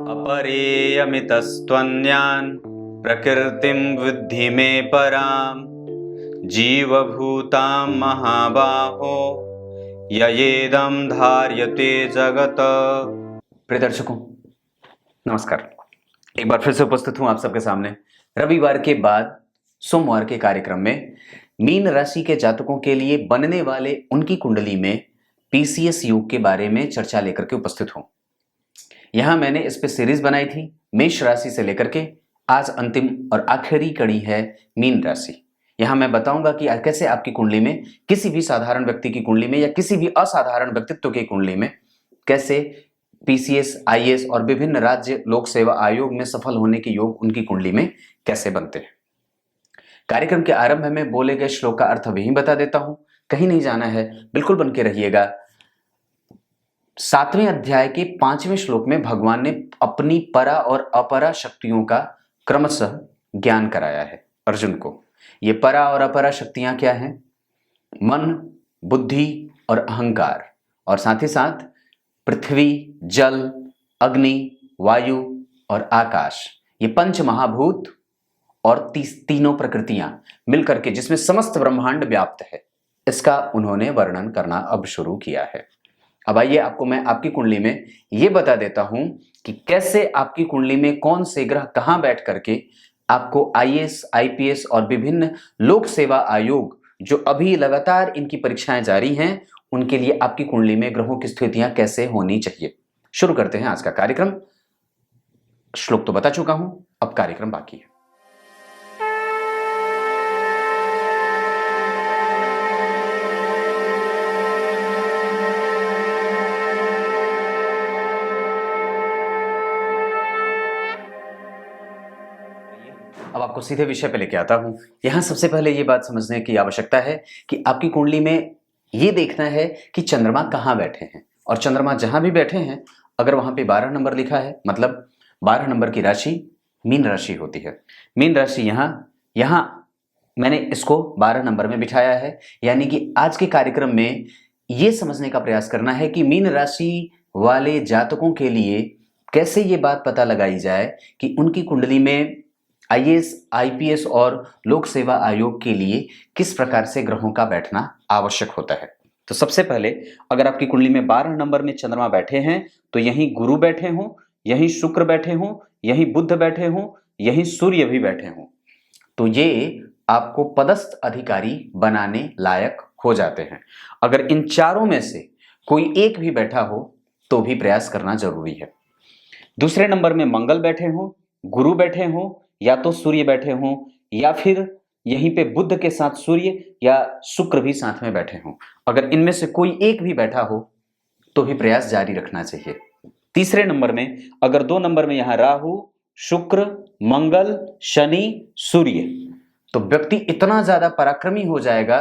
अपरेयमितस्त्वन्यान् प्रकृतिं विद्धि मे पराम् जीवभूतां महाबाहो ययेदं धार्यते जगत। प्रिय दर्शकों, नमस्कार। एक बार फिर से उपस्थित हूं आप सबके सामने रविवार के बाद सोमवार के कार्यक्रम में मीन राशि के जातकों के लिए बनने वाले उनकी कुंडली में पीसीएस योग के बारे में चर्चा लेकर के उपस्थित हूं। यहां मैंने इस पे सीरीज बनाई थी मेष राशि से लेकर के आज अंतिम और आखिरी कड़ी है मीन राशि। यहां मैं बताऊंगा कि कैसे आपकी कुंडली में किसी भी साधारण व्यक्ति की कुंडली में या किसी भी असाधारण व्यक्तित्व की कुंडली में कैसे पीसीएस, आईएएस और विभिन्न राज्य लोक सेवा आयोग में सफल होने के योग उनकी कुंडली में कैसे बनते हैं। कार्यक्रम के आरंभ में बोले गए श्लोक का अर्थ वही बता देता हूं, कहीं नहीं जाना है, बिल्कुल बन के रहिएगा। 7वें अध्याय के 5वें श्लोक में भगवान ने अपनी परा और अपरा शक्तियों का क्रमशः ज्ञान कराया है अर्जुन को। ये परा और अपरा शक्तियां क्या हैं? मन, बुद्धि और अहंकार, और साथ ही साथ पृथ्वी, जल, अग्नि, वायु और आकाश, ये पंच महाभूत और तीनों प्रकृतियां मिलकर के जिसमें समस्त ब्रह्मांड व्याप्त है, इसका उन्होंने वर्णन करना अब शुरू किया है। अब आइए आपको मैं आपकी कुंडली में यह बता देता हूं कि कैसे आपकी कुंडली में कौन से ग्रह कहां बैठ करके आपको आईएएस, आईपीएस और विभिन्न लोक सेवा आयोग जो अभी लगातार इनकी परीक्षाएं जारी हैं, उनके लिए आपकी कुंडली में ग्रहों की स्थितियां कैसे होनी चाहिए। शुरू करते हैं आज का कार्यक्रम। श्लोक तो बता चुका हूं, अब कार्यक्रम बाकी है। अब आपको सीधे विषय पे लेके आता हूं। यहां सबसे पहले ये बात समझने की आवश्यकता है कि आपकी कुंडली में ये देखना है कि चंद्रमा कहां बैठे हैं, और चंद्रमा जहां भी बैठे हैं अगर वहां पे 12 नंबर लिखा है, मतलब 12 नंबर की राशि मीन राशि होती है। मीन राशि यहां मैंने इसको 12 नंबर में बिठाया है। यानी कि आज के कार्यक्रम में यह समझने का प्रयास करना है कि मीन राशि वाले जातकों के लिए कैसे ये बात पता लगाई जाए कि उनकी कुंडली में आईएएस, आईपीएस और लोक सेवा आयोग के लिए किस प्रकार से ग्रहों का बैठना आवश्यक होता है। तो सबसे पहले अगर आपकी कुंडली में 12 नंबर में चंद्रमा बैठे हैं तो यहीं गुरु बैठे हों, यहीं शुक्र बैठे हों, यहीं बुध बैठे हों, यहीं सूर्य भी बैठे हों, तो ये आपको पदस्थ अधिकारी बनाने लायक हो जाते हैं। अगर इन चारों में से कोई एक भी बैठा हो तो भी प्रयास करना जरूरी है। दूसरे नंबर में मंगल बैठे हों, गुरु बैठे हों, या तो सूर्य बैठे हों, या फिर यहीं पे बुध के साथ सूर्य या शुक्र भी साथ में बैठे हों, अगर इनमें से कोई एक भी बैठा हो तो भी प्रयास जारी रखना चाहिए। तीसरे नंबर में अगर 2 नंबर में यहां राहु, शुक्र, मंगल, शनि, सूर्य, तो व्यक्ति इतना ज्यादा पराक्रमी हो जाएगा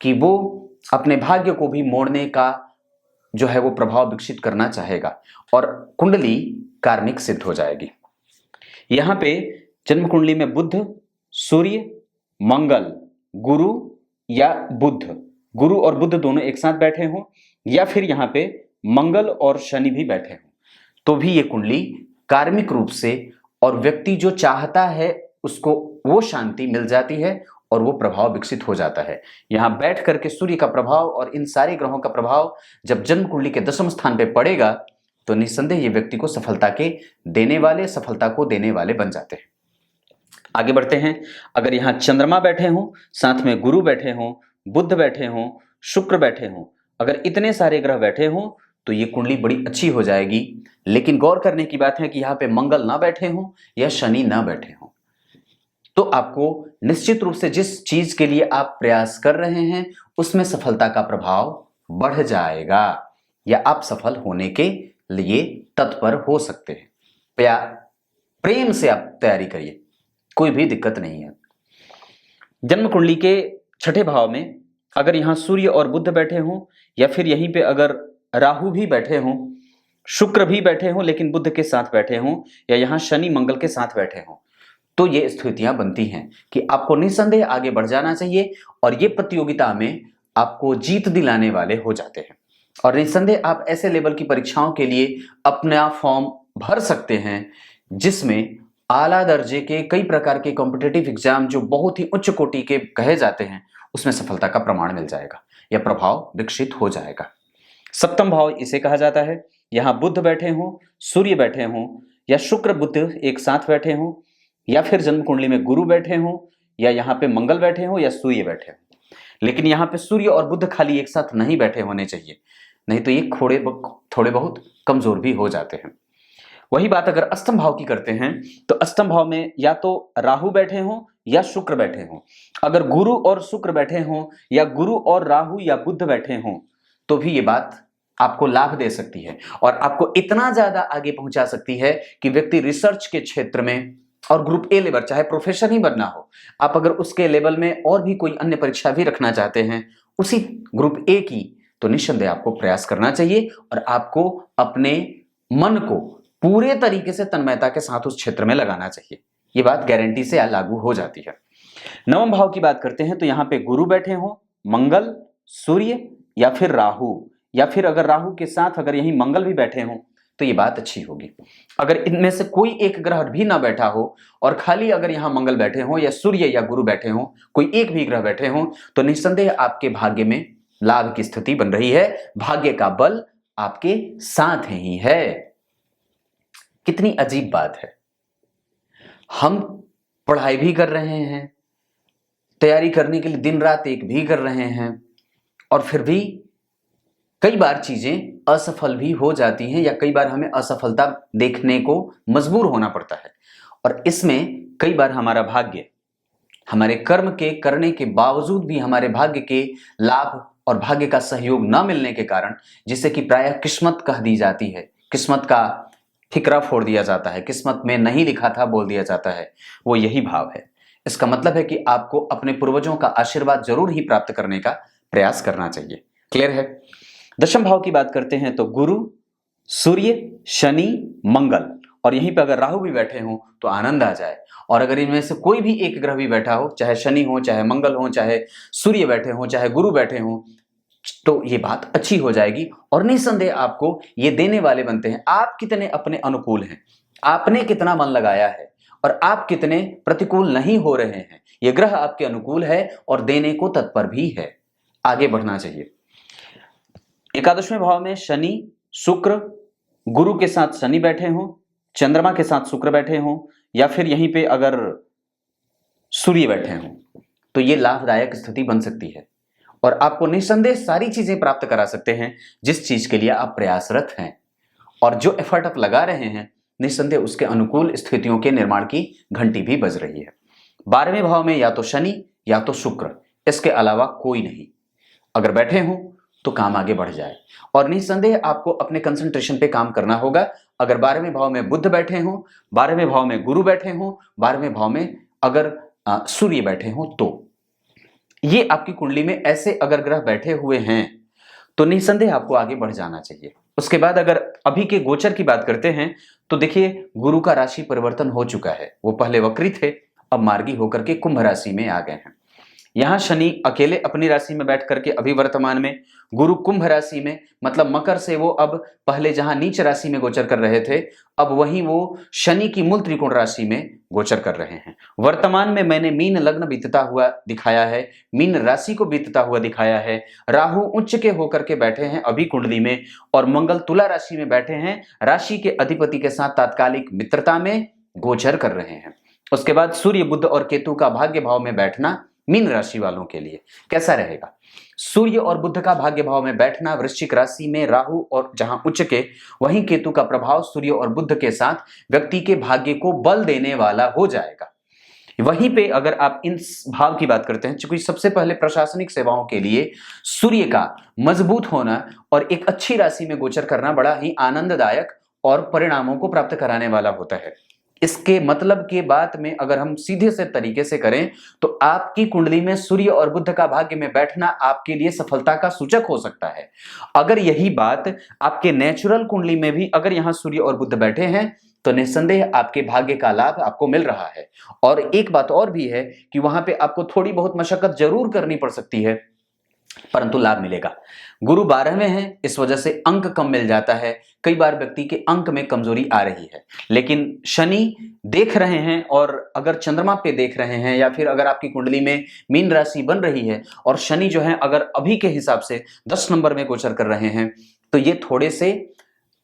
कि वो अपने भाग्य को भी मोड़ने का जो है वो प्रभाव विकसित करना चाहेगा और कुंडली कार्मिक सिद्ध हो जाएगी। यहां पे जन्म कुंडली में बुध, सूर्य, मंगल, गुरु या बुध, गुरु और बुध दोनों एक साथ बैठे हों, या फिर यहां पे मंगल और शनि भी बैठे हों, तो भी ये कुंडली कार्मिक रूप से और व्यक्ति जो चाहता है उसको वो शांति मिल जाती है और वो प्रभाव विकसित हो जाता है। यहां बैठ करके सूर्य का प्रभाव और इन सारे ग्रहों का प्रभाव जब जन्म कुंडली के 10वें स्थान पे पड़ेगा तो निस्संदेह ये व्यक्ति को सफलता को देने वाले बन जाते हैं। आगे बढ़ते हैं। अगर यहां चंद्रमा बैठे हों, साथ में गुरु बैठे हों, बुध बैठे हों, शुक्र बैठे हों, अगर इतने सारे ग्रह बैठे हों तो ये कुंडली बड़ी अच्छी हो जाएगी। लेकिन गौर करने की बात है कि यहां पे मंगल ना बैठे हों या शनि ना बैठे हों, तो आपको निश्चित रूप से जिस चीज के लिए आप प्रयास कर रहे हैं उसमें सफलता का प्रभाव बढ़ जाएगा या आप सफल होने के लिए तत्पर हो सकते हैं। प्रेम से आप तैयारी करिए, कोई भी दिक्कत नहीं है। जन्म कुंडली के 6ठे भाव में अगर यहां सूर्य और बुध बैठे हों, या फिर यहीं पे अगर राहु भी बैठे हों, शुक्र भी बैठे हों लेकिन बुध के साथ बैठे हों, या यहां शनि मंगल के साथ बैठे हों, तो ये स्थितियां बनती हैं कि आपको निस्संदेह आगे बढ़ जाना चाहिए और ये प्रतियोगिता में आपको जीत दिलाने वाले हो जाते हैं। और निस्संदेह आप ऐसे लेवल की परीक्षाओं के लिए अपना फॉर्म भर सकते हैं, जिसमें आला दर्जे के कई प्रकार के कॉम्पिटिटिव एग्जाम जो बहुत ही उच्च कोटि के कहे जाते हैं, उसमें सफलता का प्रमाण मिल जाएगा या प्रभाव विकसित हो जाएगा। सप्तम भाव इसे कहा जाता है। यहां बुध बैठे हों, सूर्य बैठे हों, या शुक्र बुध एक साथ बैठे हों, या फिर जन्म कुंडली में गुरु बैठे हों, या यहाँ पे मंगल बैठे हों, या सूर्य बैठे हों। लेकिन यहाँ पे सूर्य और बुध खाली एक साथ नहीं बैठे होने चाहिए, नहीं तो ये थोड़े बहुत कमजोर भी हो जाते हैं। वही बात अगर अष्टम भाव की करते हैं तो अष्टम भाव में या तो राहु बैठे हों या शुक्र बैठे हों। अगर गुरु और शुक्र बैठे हों या गुरु और राहु या बुध बैठे हों तो भी ये बात आपको लाभ दे सकती है और आपको इतना ज्यादा आगे पहुंचा सकती है कि व्यक्ति रिसर्च के क्षेत्र में और ग्रुप ए लेवल, चाहे प्रोफेसर ही बनना हो, आप अगर उसके लेवल में और भी कोई अन्य परीक्षा भी रखना चाहते हैं उसी ग्रुप ए की, तो निस्संदेह आपको प्रयास करना चाहिए और आपको अपने मन को पूरे तरीके से तन्मयता के साथ उस क्षेत्र में लगाना चाहिए। ये बात गारंटी से लागू हो जाती है। नवम भाव की बात करते हैं तो यहाँ पे गुरु बैठे हों, मंगल, सूर्य या फिर राहु, या फिर अगर राहु के साथ अगर यही मंगल भी बैठे हों तो ये बात अच्छी होगी। अगर इनमें से कोई एक ग्रह भी ना बैठा हो और खाली अगर यहाँ मंगल बैठे हों या सूर्य या गुरु बैठे हों, कोई एक भी ग्रह बैठे हों, तो निस्संदेह आपके भाग्य में लाभ की स्थिति बन रही है। भाग्य का बल आपके साथ ही है। कितनी अजीब बात है, हम पढ़ाई भी कर रहे हैं, तैयारी करने के लिए दिन रात एक भी कर रहे हैं, और फिर भी कई बार चीजें असफल भी हो जाती हैं या कई बार हमें असफलता देखने को मजबूर होना पड़ता है। और इसमें कई बार हमारा भाग्य, हमारे कर्म के करने के बावजूद भी हमारे भाग्य के लाभ और भाग्य का सहयोग न मिलने के कारण, जिसे कि प्रायः किस्मत कह दी जाती है, किस्मत का ठिकरा फोड़ दिया जाता है, किस्मत में नहीं लिखा था बोल दिया जाता है, वो यही भाव है। इसका मतलब है कि आपको अपने पूर्वजों का आशीर्वाद जरूर ही प्राप्त करने का प्रयास करना चाहिए। क्लियर है। दशम भाव की बात करते हैं तो गुरु, सूर्य, शनि, मंगल, और यहीं पे अगर राहु भी बैठे हों तो आनंद आ जाए। और अगर इनमें से कोई भी एक ग्रह भी बैठा हो, चाहे शनि हो, चाहे मंगल हो, चाहे सूर्य बैठे हो, चाहे गुरु बैठे हो, तो ये बात अच्छी हो जाएगी और निस्संदेह आपको ये देने वाले बनते हैं। आप कितने अपने अनुकूल हैं, आपने कितना मन लगाया है और आप कितने प्रतिकूल नहीं हो रहे हैं। ये ग्रह आपके अनुकूल है और देने को तत्पर भी है। आगे बढ़ना चाहिए। एकादशवें भाव में शनि, शुक्र, गुरु के साथ शनि बैठे हों, चंद्रमा के साथ शुक्र बैठे हों, या फिर यहीं पे अगर सूर्य बैठे हों, तो ये लाभदायक स्थिति बन सकती है और आपको निस्संदेह सारी चीजें प्राप्त करा सकते हैं जिस चीज के लिए आप प्रयासरत हैं और जो एफर्ट आप लगा रहे हैं, निस्संदेह उसके अनुकूल स्थितियों के निर्माण की घंटी भी बज रही है। 12वें भाव में या तो शनि या तो शुक्र, इसके अलावा कोई नहीं अगर बैठे हों तो काम आगे बढ़ जाए और निस्संदेह आपको अपने कंसंट्रेशन पे काम करना होगा। अगर 12वें भाव में बुध बैठे हों, 12वें भाव में गुरु बैठे हों, 12वें भाव में अगर सूर्य बैठे हों, तो ये आपकी कुंडली में ऐसे अगर ग्रह बैठे हुए हैं तो निस्संदेह आपको आगे बढ़ जाना चाहिए। उसके बाद अगर अभी के गोचर की बात करते हैं तो देखिए, गुरु का राशि परिवर्तन हो चुका है। वो पहले वक्री थे, अब मार्गी होकर के कुंभ राशि में आ गए हैं। यहां शनि अकेले अपनी राशि में बैठ करके अभी वर्तमान में, गुरु कुंभ राशि में, मतलब मकर से वो अब पहले जहां नीच राशि में गोचर कर रहे थे, अब वहीं वो शनि की मूल त्रिकोण राशि में गोचर कर रहे हैं। वर्तमान में मैंने मीन लग्न बीतता हुआ दिखाया है, मीन राशि को बीतता हुआ दिखाया है। राहु उच्च के होकर के बैठे हैं अभी कुंडली में और मंगल तुला राशि में बैठे हैं, राशि के अधिपति के साथ तात्कालिक मित्रता में गोचर कर रहे हैं। उसके बाद सूर्य, बुध और केतु का भाग्य भाव में बैठना मीन राशि वालों के लिए कैसा रहेगा? सूर्य और बुध का भाग्य भाव में बैठना वृश्चिक राशि में, राहु और जहां उच्च के वहीं केतु का प्रभाव सूर्य और बुध के साथ व्यक्ति के भाग्य को बल देने वाला हो जाएगा। वहीं पे अगर आप इन भाव की बात करते हैं, क्योंकि सबसे पहले प्रशासनिक सेवाओं के लिए सूर्य का मजबूत होना और एक अच्छी राशि में गोचर करना बड़ा ही आनंददायक और परिणामों को प्राप्त कराने वाला होता है। इसके मतलब के बात में अगर हम सीधे से तरीके से करें तो आपकी कुंडली में सूर्य और बुध का भाग्य में बैठना आपके लिए सफलता का सूचक हो सकता है। अगर यही बात आपके नेचुरल कुंडली में भी अगर यहां सूर्य और बुध बैठे हैं तो निस्संदेह आपके भाग्य का लाभ आपको मिल रहा है। और एक बात और भी है कि वहां पे आपको थोड़ी बहुत मशक्कत जरूर करनी पड़ सकती है, परंतु लाभ मिलेगा। गुरु 12वें हैं, इस वजह से अंक कम मिल जाता है। कई बार व्यक्ति के अंक में कमजोरी आ रही है, लेकिन शनि देख रहे हैं और अगर चंद्रमा पे देख रहे हैं या फिर अगर आपकी कुंडली में मीन राशि बन रही है और शनि जो है अगर अभी के हिसाब से 10 नंबर में गोचर कर रहे हैं, तो ये थोड़े से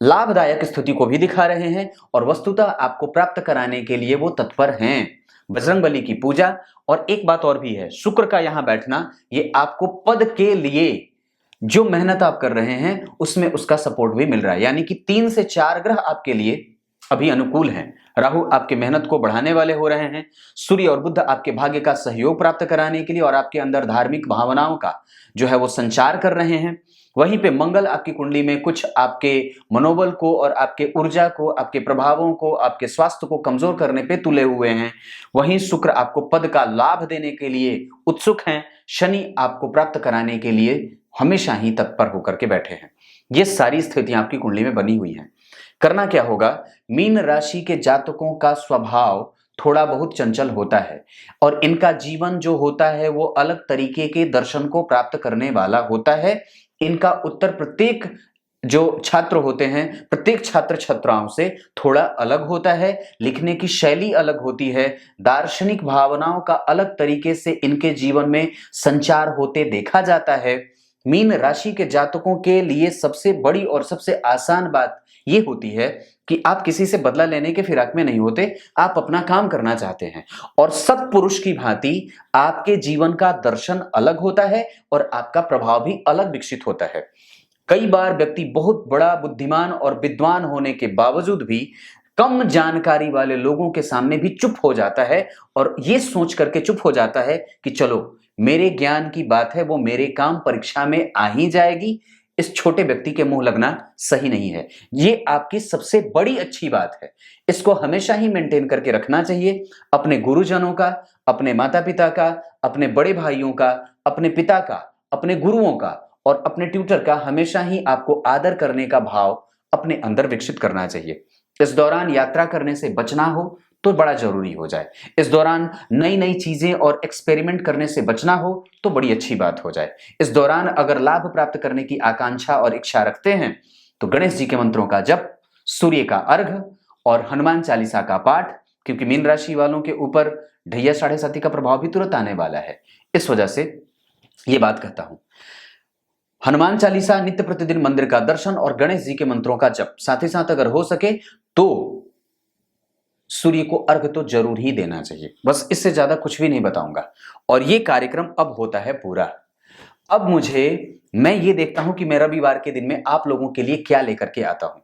लाभदायक स्थिति को भी दिखा रहे हैं और वस्तुतः आपको प्राप्त कराने के लिए वो तत्पर हैं। बजरंगबली की पूजा, और एक बात और भी है, शुक्र का यहां बैठना, ये आपको पद के लिए जो मेहनत आप कर रहे हैं उसमें उसका सपोर्ट भी मिल रहा है। यानी कि 3 से 4 ग्रह आपके लिए अभी अनुकूल हैं। राहु आपके मेहनत को बढ़ाने वाले हो रहे हैं। सूर्य और बुध आपके भाग्य का सहयोग प्राप्त कराने के लिए और आपके अंदर धार्मिक भावनाओं का जो है वो संचार कर रहे हैं। वहीं पे मंगल आपकी कुंडली में कुछ आपके मनोबल को और आपके ऊर्जा को, आपके प्रभावों को, आपके स्वास्थ्य को कमजोर करने पे तुले हुए हैं। वहीं शुक्र आपको पद का लाभ देने के लिए उत्सुक हैं। शनि आपको प्राप्त कराने के लिए हमेशा ही तत्पर होकर के बैठे हैं। ये सारी स्थितियां आपकी कुंडली में बनी हुई हैं। करना क्या होगा, मीन राशि के जातकों का स्वभाव थोड़ा बहुत चंचल होता है और इनका जीवन जो होता है वो अलग तरीके के दर्शन को प्राप्त करने वाला होता है। इनका उत्तर प्रत्येक जो छात्र होते हैं, प्रत्येक छात्र छात्राओं से थोड़ा अलग होता है। लिखने की शैली अलग होती है। दार्शनिक भावनाओं का अलग तरीके से इनके जीवन में संचार होते देखा जाता है। मीन राशि के जातकों के लिए सबसे बड़ी और सबसे आसान बात यह होती है कि आप किसी से बदला लेने के फिराक में नहीं होते, आप अपना काम करना चाहते हैं और सत्पुरुष की भांति आपके जीवन का दर्शन अलग होता है और आपका प्रभाव भी अलग विकसित होता है। कई बार व्यक्ति बहुत बड़ा बुद्धिमान और विद्वान होने के बावजूद भी कम जानकारी वाले लोगों के सामने भी चुप हो जाता है और यह सोच करके चुप हो जाता है कि चलो मेरे ज्ञान की बात है, वो मेरे काम परीक्षा में आ ही जाएगी। इस छोटे व्यक्ति के मुंह लगना सही नहीं है। ये आपकी सबसे बड़ी अच्छी बात है। इसको हमेशा ही मेंटेन करके रखना चाहिए। अपने गुरुजनों का, अपने माता पिता का, अपने बड़े भाइयों का, अपने पिता का, अपने गुरुओं का और अपने ट्यूटर का हमेशा ही आपको आदर करने का भाव अपने अंदर विकसित करना चाहिए। इस दौरान यात्रा करने से बचना हो तो बड़ा जरूरी हो जाए। इस दौरान नई नई चीजें और एक्सपेरिमेंट करने से बचना हो तो बड़ी अच्छी बात हो जाए। इस दौरान अगर लाभ प्राप्त करने की आकांक्षा और इच्छा रखते हैं तो गणेश जी के मंत्रों का जप, सूर्य का अर्घ और हनुमान चालीसा का पाठ, क्योंकि मीन राशि वालों के ऊपर ढैया साढ़े साथी का प्रभाव भी तुरंत आने वाला है। इस वजह से ये बात कहता हूं, हनुमान चालीसा, नित्य प्रतिदिन मंदिर का दर्शन और गणेश जी के मंत्रों का जप, साथ ही साथ अगर हो सके तो सूर्य को अर्घ तो जरूर ही देना चाहिए। बस इससे ज्यादा कुछ भी नहीं बताऊंगा। और ये कार्यक्रम अब होता है पूरा। अब मैं ये देखता हूं कि मैं रविवार के दिन में आप लोगों के लिए क्या लेकर के आता हूं।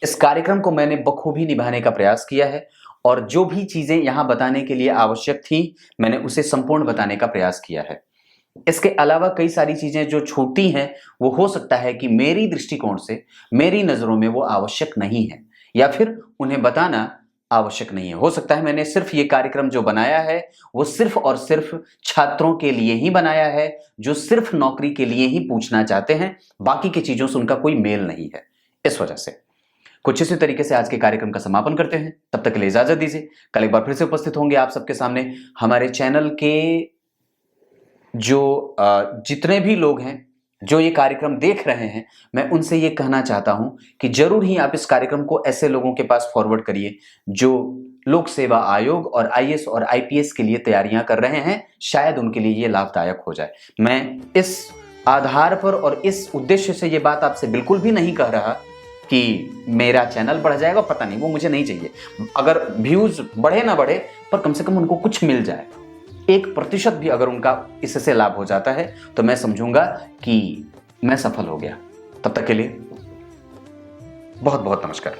इस कार्यक्रम को मैंने बखूबी निभाने का प्रयास किया है और जो भी चीजें यहां बताने के लिए आवश्यक थी मैंने उसे संपूर्ण बताने का प्रयास किया है। इसके अलावा कई सारी चीजें जो छूटी हैं वो हो सकता है कि मेरी दृष्टिकोण से, मेरी नजरों में वो आवश्यक नहीं है या फिर उन्हें बताना आवश्यक नहीं है। हो सकता है मैंने सिर्फ ये कार्यक्रम जो बनाया है वो सिर्फ और सिर्फ छात्रों के लिए ही बनाया है, जो सिर्फ नौकरी के लिए ही पूछना चाहते हैं, बाकी की चीजों से उनका कोई मेल नहीं है। इस वजह से कुछ इसी तरीके से आज के कार्यक्रम का समापन करते हैं। तब तक के लिए इजाजत दीजिए। कल एक बार फिर से उपस्थित होंगे आप सबके सामने। हमारे चैनल के जो जितने भी लोग हैं जो ये कार्यक्रम देख रहे हैं, मैं उनसे ये कहना चाहता हूं कि जरूर ही आप इस कार्यक्रम को ऐसे लोगों के पास फॉरवर्ड करिए जो लोक सेवा आयोग और आईएएस और आईपीएस के लिए तैयारियां कर रहे हैं। शायद उनके लिए ये लाभदायक हो जाए। मैं इस आधार पर और इस उद्देश्य से ये बात आपसे बिल्कुल भी नहीं कह रहा कि मेरा चैनल बढ़ जाएगा, पता नहीं, वो मुझे नहीं चाहिए। अगर व्यूज बढ़े ना बढ़े पर कम से कम उनको कुछ मिल जाए, 1% भी अगर उनका इससे लाभ हो जाता है तो मैं समझूंगा कि मैं सफल हो गया। तब तक के लिए बहुत बहुत नमस्कार।